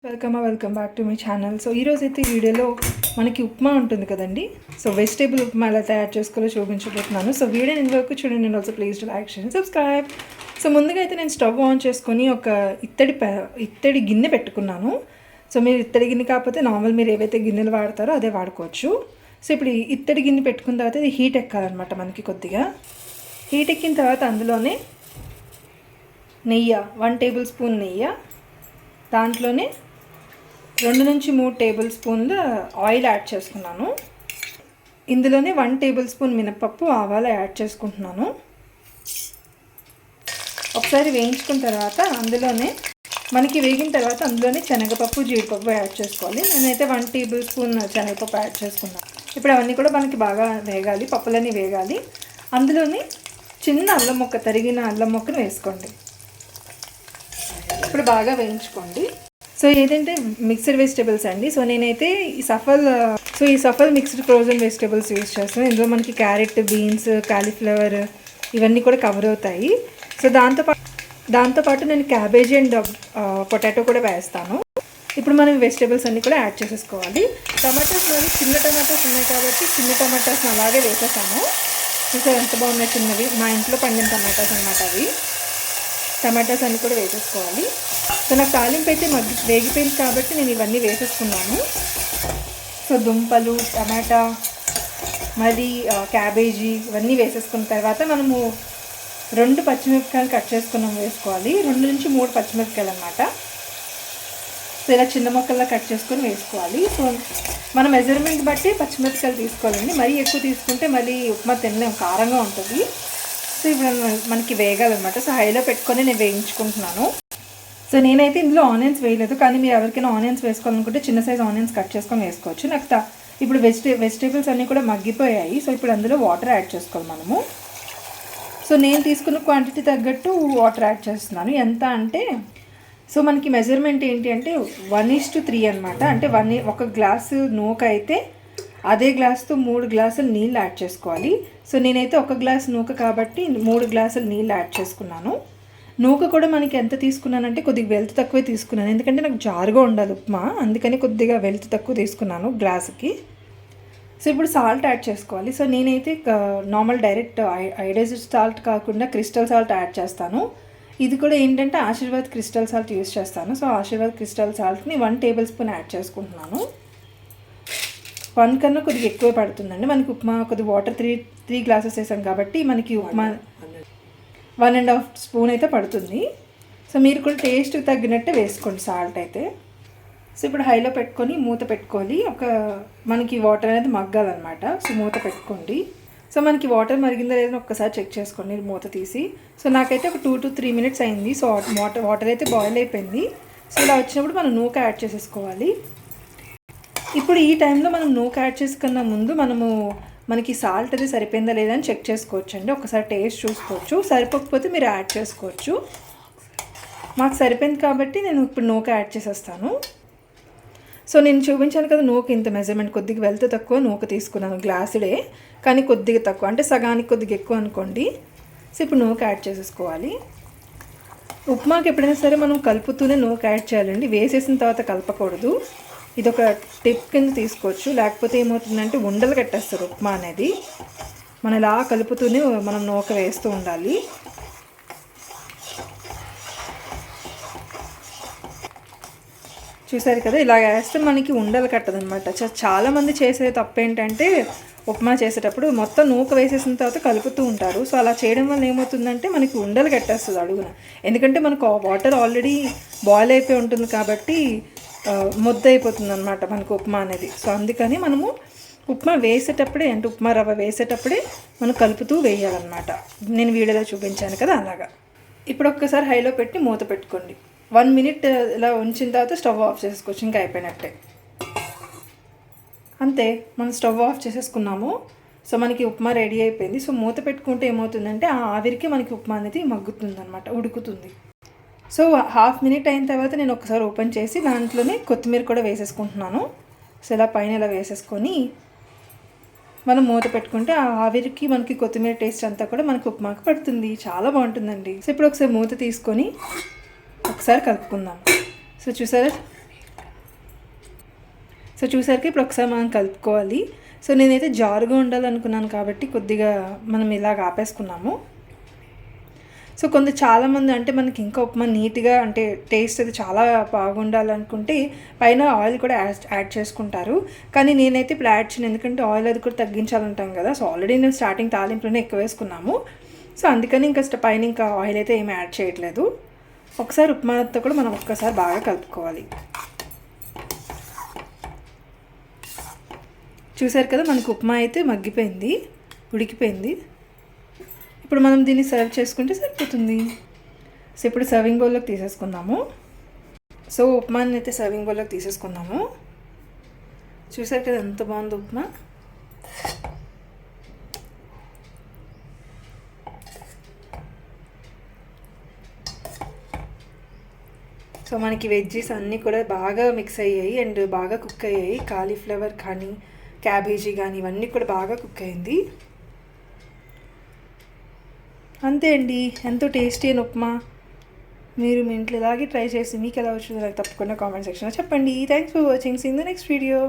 Welcome back to my channel. So ఈరోజు అయితే ఈ వీడియోలో మనకి ఉప్మా ఉంటుంది కదండి. సో వెజిటేబుల్ ఉప్మా ఎలా తయారు చేసుకోవాలో చూపించబోతున్నాను. సో వీడియోని ఇంతవరకు చూడండి. And also please to like share subscribe. So ముందుగా అయితే నేను స్టవ్ ఆన్ చేసుకొని ఒక ఇత్తడి గిన్నె పెట్టుకున్నాను. సో మీరు ఇత్తడి గిన్నె కాకపోతే నార్మల్ మీరు ఏవైతే గిన్నెలు వాడతారో అదే వాడుకోవచ్చు. సో ఇప్పుడు ఇత్తడి గిన్నె పెట్టుకున్న తర్వాత ఇది హీట్ ఎక్కాలన్నమాట. మనకి కొద్దిగా హీట్ ఎక్కిన తర్వాత అందులోనే నెయ్యి 1 టేబుల్ స్పూన్ నెయ్యి, దాంట్లోనే 2 నుంచి 3 టేబుల్ స్పూన్ల ఆయిల్ యాడ్ చేసుకున్నాను. ఇందులోనే 1 టేబుల్ స్పూన్ మినపప్పు ఆవాలు యాడ్ చేసుకుంటున్నాను. ఒకసారి వేయించుకున్న తర్వాత అందులోనే మనకి వేగిన తర్వాత అందులోనే శనగపప్పు జీడిపప్పు యాడ్ చేసుకోవాలి. నేనైతే 1 టేబుల్ స్పూన్ శనగపప్పు యాడ్ చేసుకున్నాను. ఇప్పుడు అవన్నీ కూడా మనకి బాగా వేగాలి, పప్పులన్నీ వేగాలి. అందులోనే చిన్న అల్లం ముక్క, తరిగిన అల్లం ముక్కను వేసుకోండి. ఇప్పుడు బాగా వేయించుకోండి. సో ఏదంటే మిక్స్డ్ వెజిటేబుల్స్ అండి. సో నేనైతే ఈ Safal mixed frozen vegetables use చేస్తాను. ఇందులో మనకి క్యారెట్, బీన్స్, కాలీఫ్లవర్ ఇవన్నీ కూడా కవర్ అవుతాయి. సో దాంతోపాటు నేను క్యాబేజీ అండ్ పొటాటో కూడా వేస్తాను. ఇప్పుడు మనం వెజిటేబుల్స్ అన్నీ కూడా యాడ్ చేసేసుకోవాలి. టమాటాస్ మరి చిన్న టమాటాస్ ఉన్నాయి కాబట్టి చిన్న టమాటాస్ని అలాగే వేసేసాను. సో ఎంత బాగున్నాయి చిన్నవి, మా ఇంట్లో పండిన టమాటాస్ అన్నమాట అవి. టమాటాస్ అన్నీ కూడా వేసేసుకోవాలి. సో నాకు తాలింపు అయితే వేగిపోయింది కాబట్టి నేను ఇవన్నీ వేసేసుకున్నాను. సో దుంపలు, టమాటా, మరి క్యాబేజీ ఇవన్నీ వేసేసుకున్న తర్వాత మనము 2 పచ్చిమిరపకాయలు కట్ చేసుకున్నాం వేసుకోవాలి. 2 నుంచి 3 పచ్చిమిరపకాయలు అన్నమాట. సో ఇలా చిన్న ముక్కల్లా కట్ చేసుకొని వేసుకోవాలి. సో మన మెజర్మెంట్ బట్టి పచ్చిమిరపకాయలు తీసుకోవాలండి. మరీ ఎక్కువ తీసుకుంటే మళ్ళీ ఉప్మా తినలేం, కారంగా ఉంటుంది. సో ఇప్పుడు మనకి వేగాలన్నమాట. సో హైలో పెట్టుకొని నేను వేయించుకుంటున్నాను. సో నేనైతే ఇందులో ఆనియన్స్ వేయలేదు, కానీ మీరు ఎవరికైనా ఆనియన్స్ వేసుకోవాలనుకుంటే చిన్న సైజ్ ఆనియన్స్ కట్ చేసుకొని వేసుకోవచ్చు. నాకు ఇప్పుడు వెజిటేబుల్స్ అన్నీ కూడా మగ్గిపోయాయి. సో ఇప్పుడు అందులో వాటర్ యాడ్ చేసుకోవాలి మనము. సో నేను తీసుకున్న క్వాంటిటీ తగ్గట్టు వాటర్ యాడ్ చేస్తున్నాను. ఎంత అంటే సో మనకి మెజర్మెంట్ ఏంటి అంటే 1:3 అనమాట. అంటే 1 గ్లాసు నూక అయితే అదే గ్లాస్తో 3 గ్లాసులు నీళ్ళు యాడ్ చేసుకోవాలి. సో నేనైతే 1 గ్లాస్ నూక కాబట్టి 3 గ్లాసులు నీళ్ళు యాడ్ చేసుకున్నాను. నూక కూడా మనకి ఎంత తీసుకున్నానంటే కొద్దిగా వెల్త్ తక్కువే తీసుకున్నాను, ఎందుకంటే నాకు జారుగా ఉండాలి ఉప్మా, అందుకని కొద్దిగా వెల్త్ తక్కువ తీసుకున్నాను గ్లాసుకి. సో ఇప్పుడు సాల్ట్ యాడ్ చేసుకోవాలి. సో నేనైతే నార్మల్ డైరెక్ట్ ఐడైజ్డ్ సాల్ట్ కాకుండా క్రిస్టల్ సాల్ట్ యాడ్ చేస్తాను. ఇది కూడా ఏంటంటే ఆశీర్వాద్ క్రిస్టల్ సాల్ట్ యూస్ చేస్తాను. సో ఆశీర్వాద్ క్రిస్టల్ సాల్ట్ని 1 టేబుల్ స్పూన్ యాడ్ చేసుకుంటున్నాను. 1 కన్నా కొద్దిగా ఎక్కువే పడుతుందండి మనకి ఉప్మా. కొద్దిగా వాటర్ 3 గ్లాసెస్ వేసాం కాబట్టి మనకి ఉప్మా 1.5 స్పూన్ అయితే పడుతుంది. సో మీరు కూడా టేస్ట్కి తగ్గినట్టే వేసుకోండి సాల్ట్ అయితే. సో ఇప్పుడు హైలో పెట్టుకొని మూత పెట్టుకోవాలి. మనకి వాటర్ అనేది మగ్గాలన్నమాట. సో మూత పెట్టుకోండి. సో మనకి వాటర్ మరిగిందా లేదని ఒక్కసారి చెక్ చేసుకోండి మూత తీసి. సో నాకైతే ఒక 2 to 3 మినిట్స్ అయింది. సో వాటర్ అయితే బాయిల్ అయిపోయింది. సో ఇలా వచ్చినప్పుడు మనం నూక యాడ్ చేసేసుకోవాలి. ఇప్పుడు ఈ టైంలో మనం నూక యాడ్ చేసుకున్న ముందు మనకి సాల్ట్ అది సరిపోయిందా లేదా అని చెక్ చేసుకోవచ్చు అండి. ఒకసారి టేస్ట్ చూసుకోవచ్చు. సరిపోకపోతే మీరు యాడ్ చేసుకోవచ్చు. మాకు సరిపోయింది కాబట్టి నేను ఇప్పుడు నూక యాడ్ చేసేస్తాను. సో నేను చూపించాను కదా నూక ఇంత మెజర్మెంట్, కొద్దిగా వెల్త్ తక్కువ నూక తీసుకున్నాను, గ్లాసుడే కానీ కొద్దిగా తక్కువ, అంటే సగానికి కొద్దిగా ఎక్కువ అనుకోండి. సో ఇప్పుడు నూక యాడ్ చేసేసుకోవాలి. ఉప్మాకి ఎప్పుడైనా సరే మనం కలుపుతూనే నూక యాడ్ చేయాలండి, వేసేసిన తర్వాత కలపకూడదు. ఇది ఒక టిప్ కింద తీసుకోవచ్చు. లేకపోతే ఏమవుతుందంటే ఉండలు కట్టేస్తారు ఉప్మా అనేది. మనం ఇలా కలుపుతూనే మనం నూక వేస్తూ ఉండాలి. చూసారు కదా, ఇలా వేస్తే మనకి ఉండలు కట్టదనమాట. చాలామంది చేసే తప్పు ఏంటంటే ఉప్మా చేసేటప్పుడు మొత్తం నూక వేసేసిన తర్వాత కలుపుతూ ఉంటారు. సో అలా చేయడం వల్ల ఏమవుతుందంటే మనకి ఉండలు కట్టేస్తుంది అడుగున. ఎందుకంటే మనకు వాటర్ ఆల్రెడీ బాయిల్ అయిపోయి ఉంటుంది కాబట్టి ముద్ద అయిపోతుంది అనమాట మనకు ఉప్మా అనేది. సో అందుకని మనము ఉప్మా వేసేటప్పుడే, అంటే ఉప్మా రవ్వ వేసేటప్పుడే మనం కలుపుతూ వేయాలన్నమాట. నేను వీడియోలో చూపించాను కదా అలాగా. ఇప్పుడు ఒక్కసారి హైలో పెట్టి మూత పెట్టుకోండి. 1 మినిట్ ఇలా ఉంచిన తర్వాత స్టవ్ ఆఫ్ చేసుకోవచ్చు. ఇంకా అయిపోయినట్టే, అంతే. మనం స్టవ్ ఆఫ్ చేసేసుకున్నాము. సో మనకి ఉప్మా రెడీ అయిపోయింది. సో మూత పెట్టుకుంటే ఏమవుతుందంటే ఆ ఆవిరికి మనకి ఉప్మా అనేది మగ్గుతుంది అనమాట, ఉడుకుతుంది. సో 1/2 మినిట్ అయిన తర్వాత నేను ఒకసారి ఓపెన్ చేసి దాంట్లోనే కొత్తిమీర కూడా వేసేసుకుంటున్నాను. సో ఇలా పైన ఇలా వేసేసుకొని మనం మూత పెట్టుకుంటే ఆ ఆవిరికి మనకి కొత్తిమీర టేస్ట్ అంతా కూడా మనకి ఉప్మాకి పడుతుంది. చాలా బాగుంటుందండి. సో ఇప్పుడు ఒకసారి మూత తీసుకొని ఒకసారి కలుపుకుందాం. సో చూసారా సో చూసారుగా ఇప్పుడు ఒకసారి మనం కలుపుకోవాలి. సో నేనైతే జారుగా ఉండాలనుకున్నాను కాబట్టి కొద్దిగా మనం ఇలాగ ఆపేసుకున్నాము. సో చాలామంది అంటే మనకి ఇంకా ఉప్మా నీట్గా అంటే టేస్ట్ అది చాలా బాగుండాలనుకుంటే పైన ఆయిల్ కూడా యాడ్ చేసుకుంటారు. కానీ నేనైతే ఇప్పుడు యాడ్ చేయను, ఎందుకంటే ఆయిల్ అది కూడా తగ్గించాలంటాం కదా. సో ఆల్రెడీ నేను స్టార్టింగ్ తాలింపులోనే ఎక్కువ వేసుకున్నాము. సో అందుకని ఇంకా పైన ఇంకా ఆయిల్ అయితే ఏమి యాడ్ చేయట్లేదు. ఒకసారి ఉప్మాతో కూడా మనం ఒక్కసారి బాగా కలుపుకోవాలి. చూసారు కదా, మనకు ఉప్మా అయితే మగ్గిపోయింది, ఉడికిపోయింది. ఇప్పుడు మనం దీన్ని సర్వ్ చేసుకుంటే సరిపోతుంది. సో ఇప్పుడు సర్వింగ్ బౌల్లోకి తీసేసుకుందాము. సో ఉప్మాని అయితే సర్వింగ్ బౌల్లోకి తీసేసుకుందాము. చూసారు కదా ఎంత బాగుంది ఉప్మా. సో మనకి వెజ్జీస్ అన్నీ కూడా బాగా మిక్స్ అయ్యాయి అండ్ బాగా కుక్ అయ్యాయి. కాలీఫ్లవర్ కానీ క్యాబేజీ కానీ ఇవన్నీ కూడా బాగా కుక్ అయింది. అంతే అండి, ఎంతో టేస్టీ అయిన ఉప్మా. మీరు మీ ఇంట్లో ఇలాగే ట్రై చేసి మీకు ఎలా వచ్చిందో నాకు తప్పకుండా కామెంట్ సెక్షన్లో చెప్పండి. Thanks for watching. See in the next video.